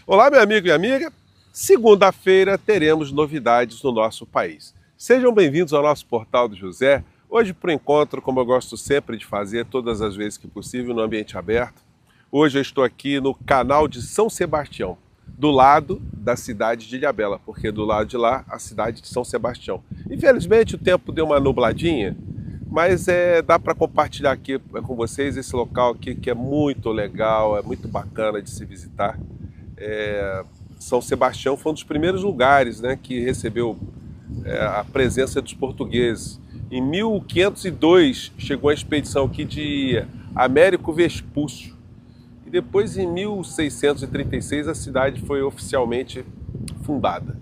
Olá, meu amigo e amiga. Segunda-feira teremos novidades no nosso país. Sejam bem-vindos ao nosso Portal do José. Hoje, para o encontro, como eu gosto sempre de fazer, todas as vezes que possível, no ambiente aberto. Hoje eu estou aqui no canal de São Sebastião, do lado da cidade de Ilhabela, porque do lado de lá, a cidade de São Sebastião. Infelizmente, o tempo deu uma nubladinha, mas dá para compartilhar aqui com vocês esse local aqui que é muito legal, é muito bacana de se visitar. São Sebastião foi um dos primeiros lugares, né, que recebeu a presença dos portugueses. Em 1502 chegou a expedição aqui de Américo Vespúcio. E depois, em 1636, a cidade foi oficialmente fundada.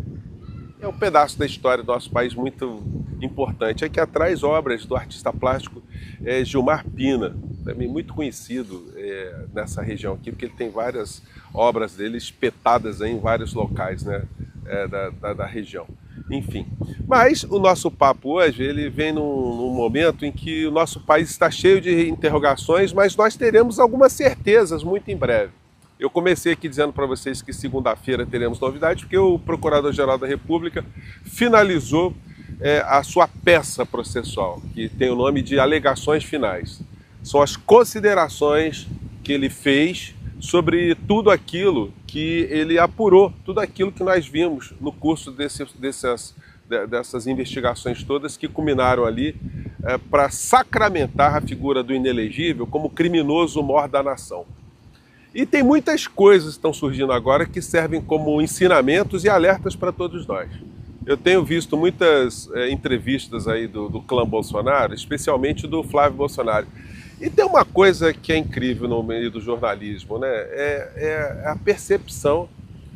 É um pedaço da história do nosso país muito importante. Aqui atrás, obras do artista plástico Gilmar Pina, também muito conhecido nessa região aqui, porque ele tem várias obras dele espetadas em vários locais, né, da região. Enfim, mas o nosso papo hoje ele vem num momento em que o nosso país está cheio de interrogações, mas nós teremos algumas certezas muito em breve. Eu comecei aqui dizendo para vocês que segunda-feira teremos novidades, porque o Procurador-Geral da República finalizou a sua peça processual, que tem o nome de alegações finais. São as considerações que ele fez sobre tudo aquilo que ele apurou, tudo aquilo que nós vimos no curso dessas investigações todas que culminaram ali para sacramentar a figura do inelegível como criminoso mor da nação. E tem muitas coisas que estão surgindo agora que servem como ensinamentos e alertas para todos nós. Eu tenho visto muitas entrevistas aí do clã Bolsonaro, especialmente do Flávio Bolsonaro. E tem uma coisa que é incrível no meio do jornalismo, né? É a percepção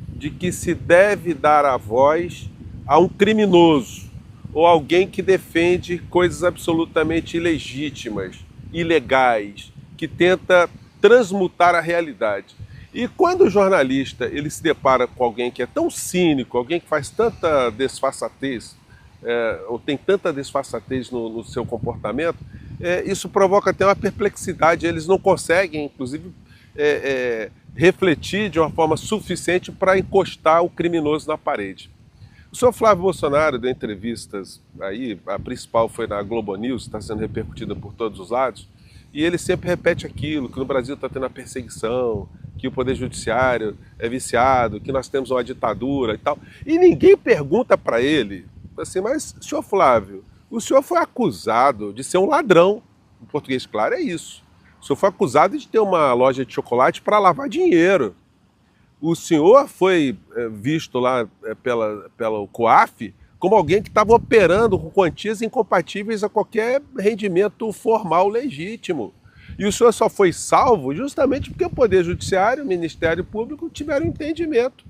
de que se deve dar a voz a um criminoso ou alguém que defende coisas absolutamente ilegítimas, ilegais, que tenta transmutar a realidade. E quando o jornalista ele se depara com alguém que é tão cínico, alguém que faz tanta desfaçatez, ou tem tanta desfaçatez no seu comportamento, isso provoca até uma perplexidade. Eles não conseguem, inclusive, refletir de uma forma suficiente para encostar o criminoso na parede. O senhor Flávio Bolsonaro deu entrevistas aí, a principal foi na Globo News, está sendo repercutida por todos os lados, e ele sempre repete aquilo, que no Brasil está tendo a perseguição, que o Poder Judiciário é viciado, que nós temos uma ditadura e tal. E ninguém pergunta para ele, assim, mas, senhor Flávio, o senhor foi acusado de ser um ladrão. Em português claro é isso. O senhor foi acusado de ter uma loja de chocolate para lavar dinheiro. O senhor foi visto lá pela COAF como alguém que estava operando com quantias incompatíveis a qualquer rendimento formal legítimo. E o senhor só foi salvo justamente porque o Poder Judiciário, o Ministério Público tiveram entendimento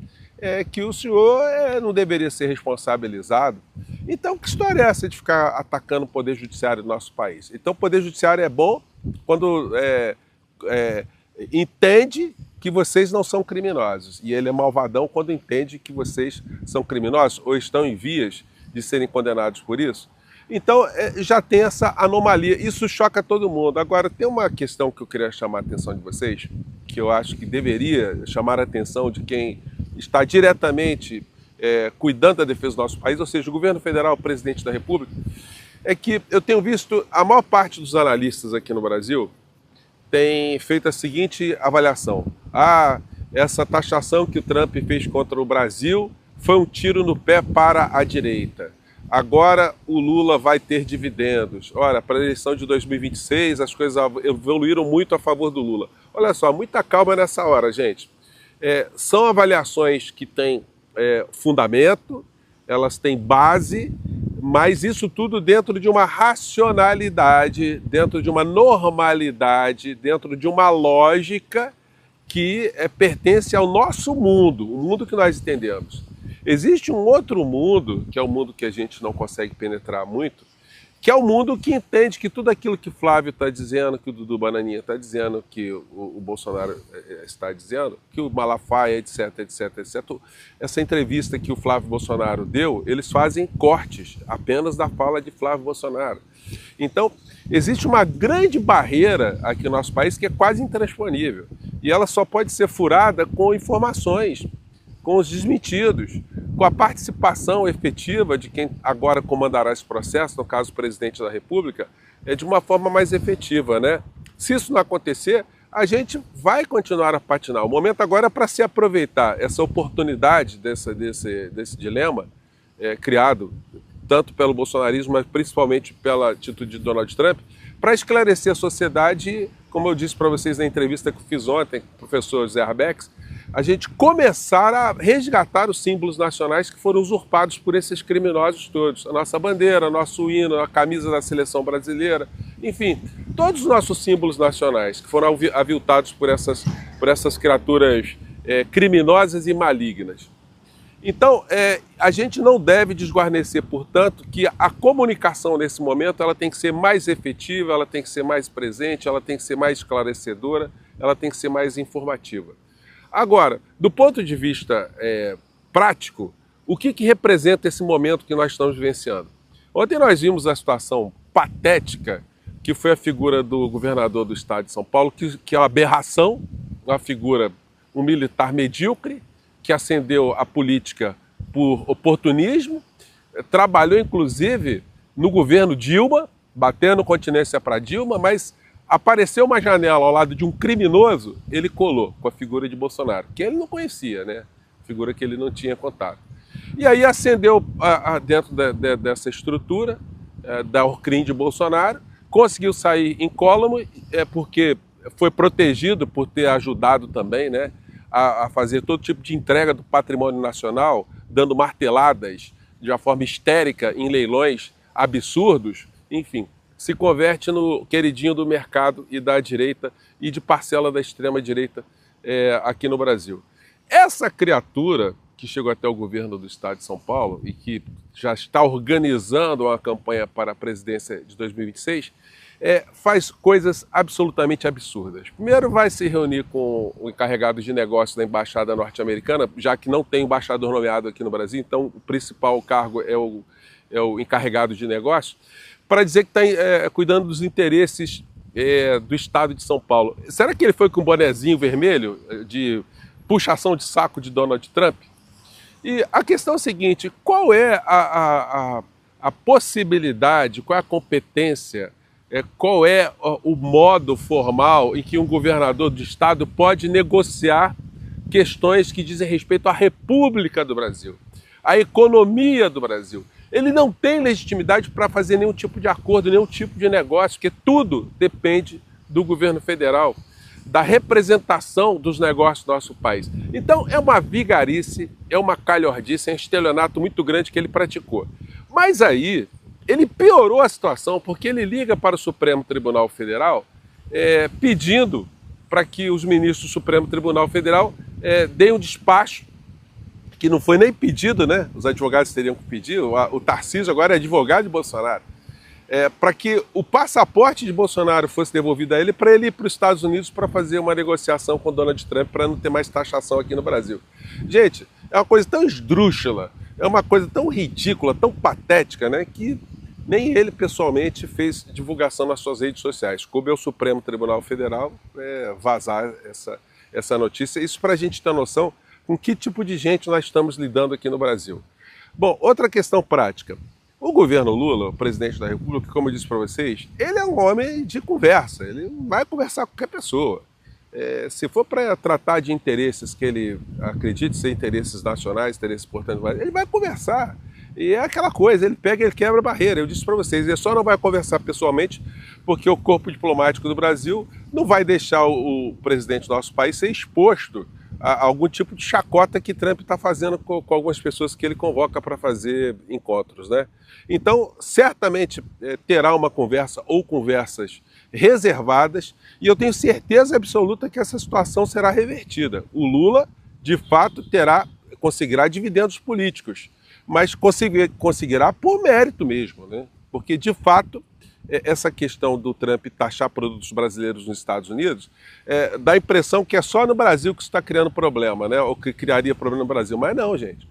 que o senhor não deveria ser responsabilizado. Então, que história é essa de ficar atacando o Poder Judiciário do nosso país? Então, o Poder Judiciário é bom quando entende que vocês não são criminosos. E ele é malvadão quando entende que vocês são criminosos ou estão em vias de serem condenados por isso. Então, já tem essa anomalia. Isso choca todo mundo. Agora, tem uma questão que eu queria chamar a atenção de vocês, que eu acho que deveria chamar a atenção de quem está diretamente cuidando da defesa do nosso país, ou seja, o governo federal, o presidente da República, é que eu tenho visto a maior parte dos analistas aqui no Brasil tem feito a seguinte avaliação. Essa taxação que o Trump fez contra o Brasil foi um tiro no pé para a direita. Agora o Lula vai ter dividendos. Olha, para a eleição de 2026 as coisas evoluíram muito a favor do Lula. Olha só, muita calma nessa hora, gente. São avaliações que têm fundamento, elas têm base, mas isso tudo dentro de uma racionalidade, dentro de uma normalidade, dentro de uma lógica que pertence ao nosso mundo, o mundo que nós entendemos. Existe um outro mundo, que é o mundo que a gente não consegue penetrar muito, que é o mundo que entende que tudo aquilo que Flávio está dizendo, que o Dudu Bananinha está dizendo, que o Bolsonaro está dizendo, que o Malafaia, etc, etc, etc. Essa entrevista que o Flávio Bolsonaro deu, eles fazem cortes apenas da fala de Flávio Bolsonaro. Então, existe uma grande barreira aqui no nosso país que é quase intransponível. E ela só pode ser furada com informações. com os desmentidos, com a participação efetiva de quem agora comandará esse processo, no caso o presidente da República, de uma forma mais efetiva, né? Se isso não acontecer, a gente vai continuar a patinar. O momento agora é para se aproveitar essa oportunidade desse dilema criado tanto pelo bolsonarismo, mas principalmente pela atitude de Donald Trump, para esclarecer a sociedade e, como eu disse para vocês na entrevista que eu fiz ontem com o professor Zé Arbex, a gente começar a resgatar os símbolos nacionais que foram usurpados por esses criminosos todos. A nossa bandeira, nosso hino, a camisa da seleção brasileira, enfim, todos os nossos símbolos nacionais que foram aviltados por essas criaturas criminosas e malignas. Então, a gente não deve desguarnecer, portanto, que a comunicação nesse momento ela tem que ser mais efetiva, ela tem que ser mais presente, ela tem que ser mais esclarecedora, ela tem que ser mais informativa. Agora, do ponto de vista prático, o que representa esse momento que nós estamos vivenciando? Ontem nós vimos a situação patética que foi a figura do governador do estado de São Paulo, que é uma aberração, um militar medíocre, que ascendeu a política por oportunismo, trabalhou inclusive no governo Dilma, batendo continência para Dilma, mas apareceu uma janela ao lado de um criminoso, ele colou com a figura de Bolsonaro, que ele não conhecia, né? Figura que ele não tinha contato. E aí ascendeu dentro dessa estrutura da Orcrim de Bolsonaro, conseguiu sair incólume, porque foi protegido por ter ajudado também, né, a fazer todo tipo de entrega do patrimônio nacional, dando marteladas de uma forma histérica em leilões absurdos, enfim, se converte no queridinho do mercado e da direita e de parcela da extrema-direita aqui no Brasil. Essa criatura que chegou até o governo do estado de São Paulo e que já está organizando uma campanha para a presidência de 2026, faz coisas absolutamente absurdas. Primeiro vai se reunir com o encarregado de negócios da embaixada norte-americana, já que não tem embaixador nomeado aqui no Brasil, então o principal cargo é o encarregado de negócios, para dizer que está cuidando dos interesses do estado de São Paulo. Será que ele foi com um bonezinho vermelho de puxação de saco de Donald Trump? E a questão é a seguinte, qual é a possibilidade, qual é a competência, qual é o modo formal em que um governador do estado pode negociar questões que dizem respeito à República do Brasil, à economia do Brasil? Ele não tem legitimidade para fazer nenhum tipo de acordo, nenhum tipo de negócio, porque tudo depende do governo federal, da representação dos negócios do nosso país. Então é uma vigarice, é uma calhordice, é um estelionato muito grande que ele praticou. Mas aí ele piorou a situação porque ele liga para o Supremo Tribunal Federal pedindo para que os ministros do Supremo Tribunal Federal deem um despacho, que não foi nem pedido, né? Os advogados teriam que pedir, o Tarcísio agora é advogado de Bolsonaro, para que o passaporte de Bolsonaro fosse devolvido a ele para ele ir para os Estados Unidos para fazer uma negociação com Donald Trump para não ter mais taxação aqui no Brasil. Gente, é uma coisa tão esdrúxula, é uma coisa tão ridícula, tão patética, né, que nem ele pessoalmente fez divulgação nas suas redes sociais. Coube ao Supremo Tribunal Federal vazar essa notícia. Isso para a gente ter noção com que tipo de gente nós estamos lidando aqui no Brasil. Bom, outra questão prática. O governo Lula, o presidente da República, como eu disse para vocês, ele é um homem de conversa, ele vai conversar com qualquer pessoa. Se for para tratar de interesses que ele acredite ser interesses nacionais, interesses importantes, ele vai conversar. E é aquela coisa, ele pega, ele quebra a barreira. Eu disse para vocês, ele só não vai conversar pessoalmente porque o corpo diplomático do Brasil não vai deixar o presidente do nosso país ser exposto a algum tipo de chacota que Trump está fazendo com algumas pessoas que ele convoca para fazer encontros, né? Então, certamente terá uma conversa ou conversas reservadas e eu tenho certeza absoluta que essa situação será revertida. O Lula, de fato, conseguirá dividendos políticos, mas conseguirá por mérito mesmo, né? Porque, de fato, essa questão do Trump taxar produtos brasileiros nos Estados Unidos dá a impressão que é só no Brasil que isso está criando problema, né? Ou que criaria problema no Brasil. Mas não, gente.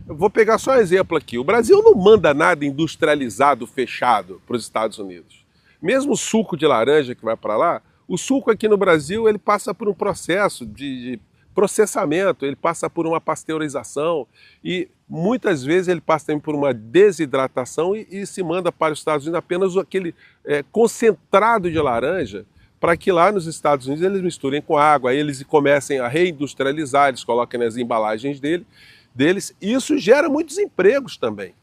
Eu vou pegar só um exemplo aqui. O Brasil não manda nada industrializado, fechado para os Estados Unidos. Mesmo o suco de laranja que vai para lá, o suco aqui no Brasil ele passa por um processo de processamento, ele passa por uma pasteurização e muitas vezes ele passa também por uma desidratação e se manda para os Estados Unidos apenas aquele concentrado de laranja, para que lá nos Estados Unidos eles misturem com água, aí eles comecem a reindustrializar, eles coloquem nas embalagens deles, e isso gera muitos empregos também.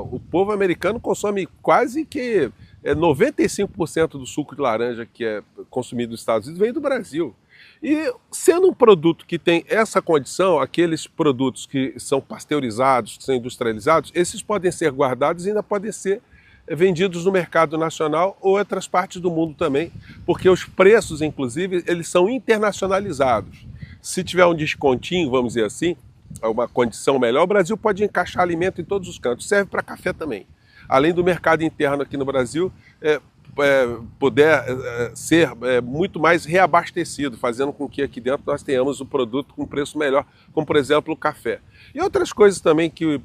O povo americano consome quase que 95% do suco de laranja que é consumido nos Estados Unidos vem do Brasil. E sendo um produto que tem essa condição, aqueles produtos que são pasteurizados, que são industrializados, esses podem ser guardados e ainda podem ser vendidos no mercado nacional ou outras partes do mundo também, porque os preços, inclusive, eles são internacionalizados. Se tiver um descontinho, vamos dizer assim, uma condição melhor, o Brasil pode encaixar alimento em todos os cantos, serve para café também. Além do mercado interno aqui no Brasil, poder ser muito mais reabastecido, fazendo com que aqui dentro nós tenhamos o produto com preço melhor, como por exemplo o café. E outras coisas também que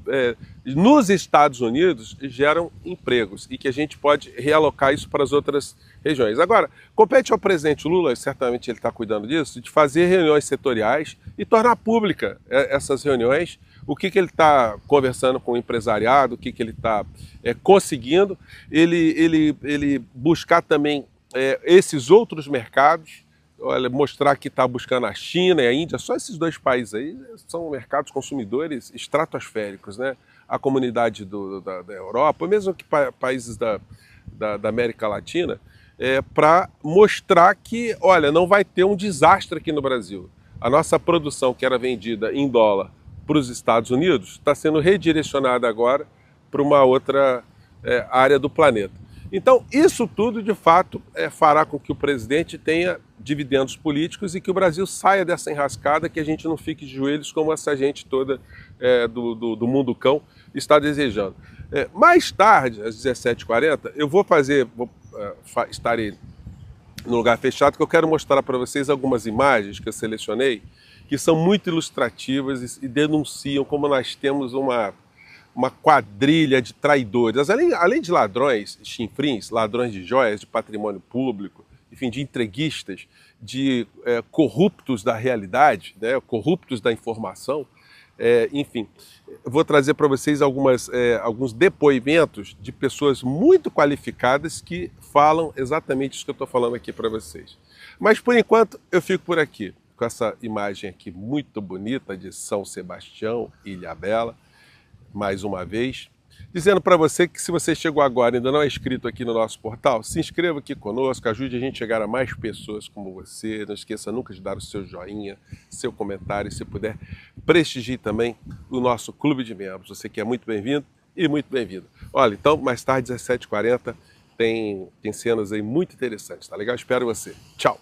nos Estados Unidos geram empregos e que a gente pode realocar isso para as outras regiões. Agora, compete ao presidente Lula, certamente ele está cuidando disso, de fazer reuniões setoriais e tornar pública essas reuniões, o que ele está conversando com o empresariado, o que ele está conseguindo, ele buscar também esses outros mercados, mostrar que está buscando a China e a Índia, só esses dois países aí são mercados consumidores estratosféricos, né? A comunidade da Europa, mesmo que países da América Latina, para mostrar que, olha, não vai ter um desastre aqui no Brasil. A nossa produção que era vendida em dólar para os Estados Unidos está sendo redirecionada agora para uma outra área do planeta. Então, isso tudo, de fato, fará com que o presidente tenha dividendos políticos e que o Brasil saia dessa enrascada, que a gente não fique de joelhos como essa gente toda do mundo cão está desejando. Mais tarde, às 17h40, eu estarei no lugar fechado, que eu quero mostrar para vocês algumas imagens que eu selecionei, que são muito ilustrativas e denunciam como nós temos uma quadrilha de traidores, além de ladrões, chinfrins, ladrões de joias, de patrimônio público, enfim, de entreguistas, de corruptos da realidade, né, corruptos da informação, enfim. Vou trazer para vocês alguns depoimentos de pessoas muito qualificadas que falam exatamente isso que eu estou falando aqui para vocês. Mas, por enquanto, eu fico por aqui, com essa imagem aqui muito bonita de São Sebastião, Ilhabela, mais uma vez, dizendo para você que se você chegou agora e ainda não é inscrito aqui no nosso portal, se inscreva aqui conosco, ajude a gente a chegar a mais pessoas como você, não esqueça nunca de dar o seu joinha, seu comentário, e se puder, prestigie também o nosso clube de membros, você que é muito bem-vindo e muito bem-vindo. Olha, então, mais tarde, 17h40, tem cenas aí muito interessantes, tá legal? Espero você. Tchau!